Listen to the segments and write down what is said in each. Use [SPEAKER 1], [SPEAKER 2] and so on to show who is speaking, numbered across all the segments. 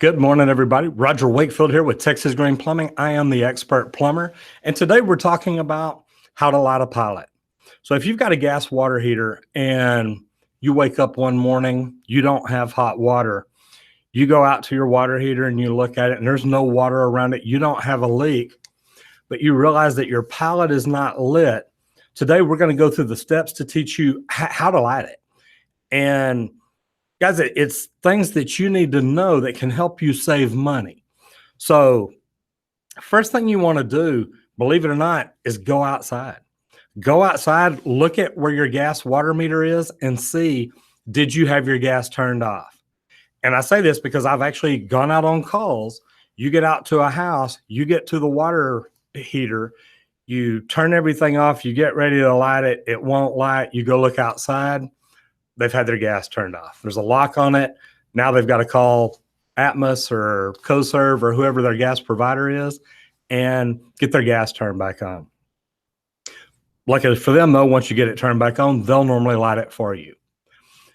[SPEAKER 1] Good morning, everybody. Roger Wakefield here with Texas Green Plumbing. I am the expert plumber, and today we're talking about how to light a pilot. So if you've got a gas water heater and you wake up one morning, you don't have hot water, you go out to your water heater and you look at it and there's no water around it, you don't have a leak, but you realize that your pilot is not lit. Today we're going to go through the steps to teach you how to light it. And guys, it's things that you need to know that can help you save money. So first thing you want to do, believe it or not, is go outside. Go outside, look at where your gas water meter is and see, did you have your gas turned off? And I say this because I've actually gone out on calls. You get out to a house, you get to the water heater, you turn everything off, you get ready to light it, it won't light, you go look outside, they've had their gas turned off. There's a lock on it. Now they've got to call Atmos or CoServe or whoever their gas provider is and get their gas turned back on. Luckily for them, though, once you get it turned back on, they'll normally light it for you.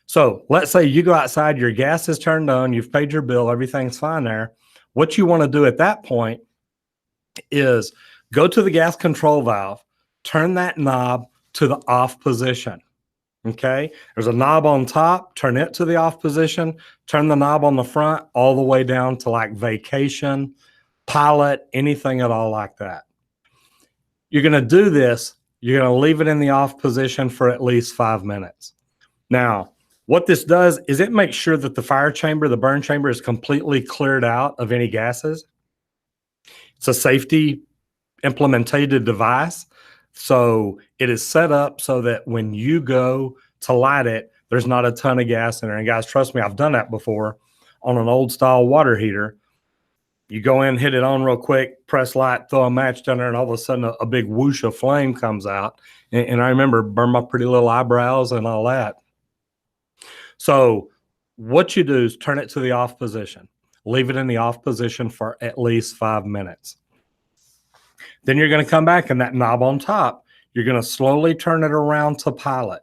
[SPEAKER 1] So let's say you go outside, your gas is turned on, you've paid your bill, everything's fine there. What you want to do at that point is go to the gas control valve, turn that knob to the off position. Okay, there's a knob on top, turn it to the off position, turn the knob on the front all the way down to like vacation, pilot, anything at all like that. You're going to do this, you're going to leave it in the off position for at least 5 minutes. Now, what this does is it makes sure that the fire chamber, the burn chamber is completely cleared out of any gases. It's a safety implemented device. So it is set up so that when you go to light it, there's not a ton of gas in there. And guys, trust me, I've done that before on an old style water heater. You go in, hit it on real quick, press light, throw a match down there, and all of a sudden a big whoosh of flame comes out. And I remember burn my pretty little eyebrows and all that. So what you do is turn it to the off position. Leave it in the off position for at least 5 minutes. Then you're going to come back and that knob on top, you're going to slowly turn it around to pilot.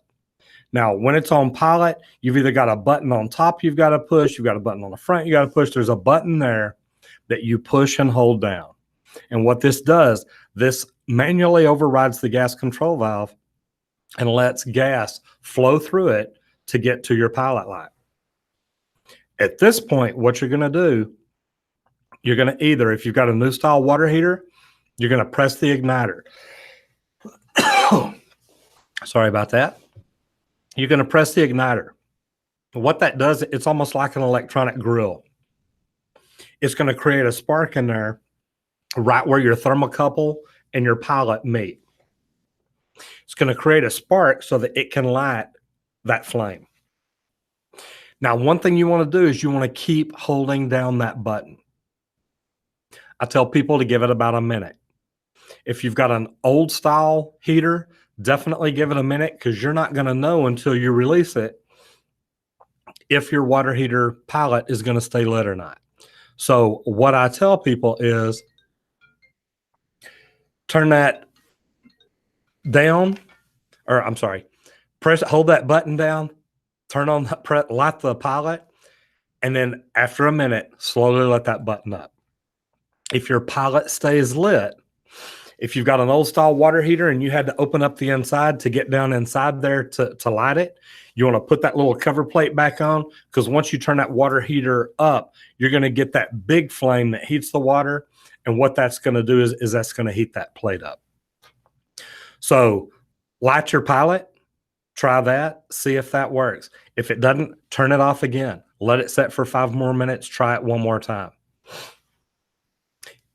[SPEAKER 1] Now, when it's on pilot, you've either got a button on top you've got to push, you've got a button on the front you got to push. There's a button there that you push and hold down. And what this does, this manually overrides the gas control valve and lets gas flow through it to get to your pilot light. At this point, what you're going to do, you're going to either, if you've got a new style water heater, you're going to press the igniter. Sorry about that. You're going to press the igniter. What that does, it's almost like an electronic grill. It's going to create a spark in there right where your thermocouple and your pilot meet. It's going to create a spark so that it can light that flame. Now, one thing you want to do is you want to keep holding down that button. I tell people to give it about a minute. If you've got an old style heater, definitely give it a minute because you're not going to know until you release it if your water heater pilot is going to stay lit or not. So what I tell people is turn that down, or I'm sorry, hold that button down, turn on, light the pilot, and then after a minute, slowly let that button up. If your pilot stays lit, if you've got an old style water heater and you had to open up the inside to get down inside there to light it, you want to put that little cover plate back on because once you turn that water heater up, you're going to get that big flame that heats the water. And what that's going to do is that's going to heat that plate up. So light your pilot, try that, see if that works. If it doesn't, turn it off again. Let it set for 5 more minutes. Try it one more time.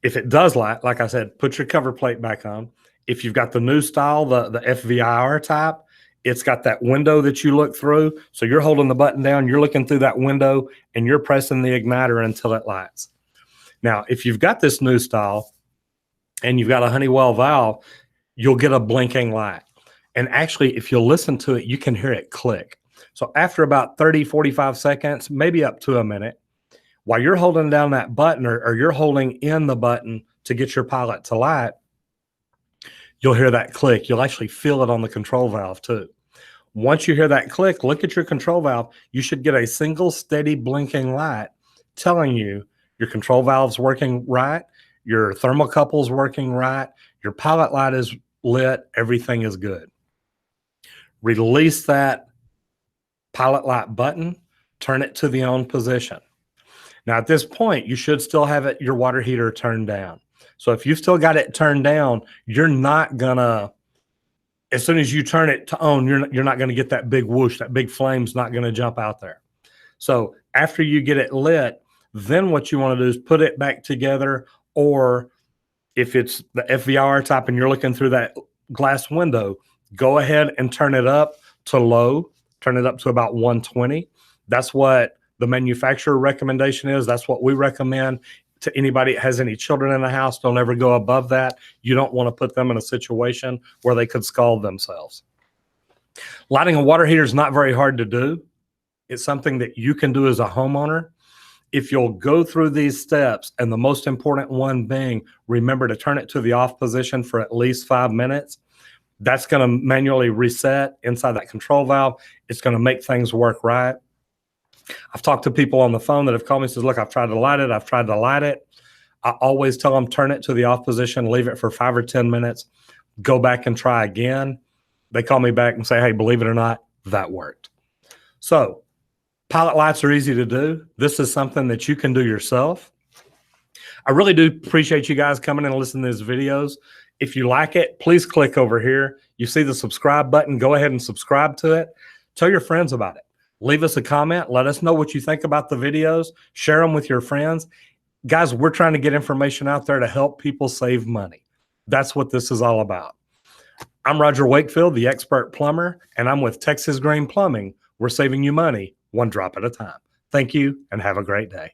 [SPEAKER 1] If it does light, like I said, put your cover plate back on. If you've got the new style, the FVIR type, it's got that window that you look through. So you're holding the button down, you're looking through that window, and you're pressing the igniter until it lights. Now, if you've got this new style and you've got a Honeywell valve, you'll get a blinking light. And actually, if you'll listen to it, you can hear it click. So after about 30, 45 seconds, maybe up to a minute, while you're holding down that button or you're holding in the button to get your pilot to light, you'll hear that click. You'll actually feel it on the control valve too. Once you hear that click, look at your control valve. You should get a single steady blinking light telling you your control valve's working right, your thermocouple's working right, your pilot light is lit, everything is good. Release that pilot light button, turn it to the on position. Now at this point, you should still have your water heater turned down. So if you've still got it turned down, you're not gonna, as soon as you turn it to on, you're not gonna get that big whoosh, that big flame's not gonna jump out there. So after you get it lit, then what you wanna do is put it back together, or if it's the FVR type and you're looking through that glass window, go ahead and turn it up to low, turn it up to about 120. That's what the manufacturer recommendation is. That's what we recommend to anybody that has any children in the house. Don't ever go above that. You don't want to put them in a situation where they could scald themselves. Lighting a water heater is not very hard to do. It's something that you can do as a homeowner. If you'll go through these steps, and the most important one being, remember to turn it to the off position for at least 5 minutes. That's going to manually reset inside that control valve. It's going to make things work right. I've talked to people on the phone that have called me and says, look, I've tried to light it. I've tried to light it. I always tell them, turn it to the off position, leave it for 5 or 10 minutes, go back and try again. They call me back and say, hey, believe it or not, that worked. So pilot lights are easy to do. This is something that you can do yourself. I really do appreciate you guys coming in and listening to these videos. If you like it, please click over here. You see the subscribe button. Go ahead and subscribe to it. Tell your friends about it. Leave us a comment. Let us know what you think about the videos. Share them with your friends. Guys, we're trying to get information out there to help people save money. That's what this is all about. I'm Roger Wakefield, the expert plumber, and I'm with Texas Green Plumbing. We're saving you money one drop at a time. Thank you, and have a great day.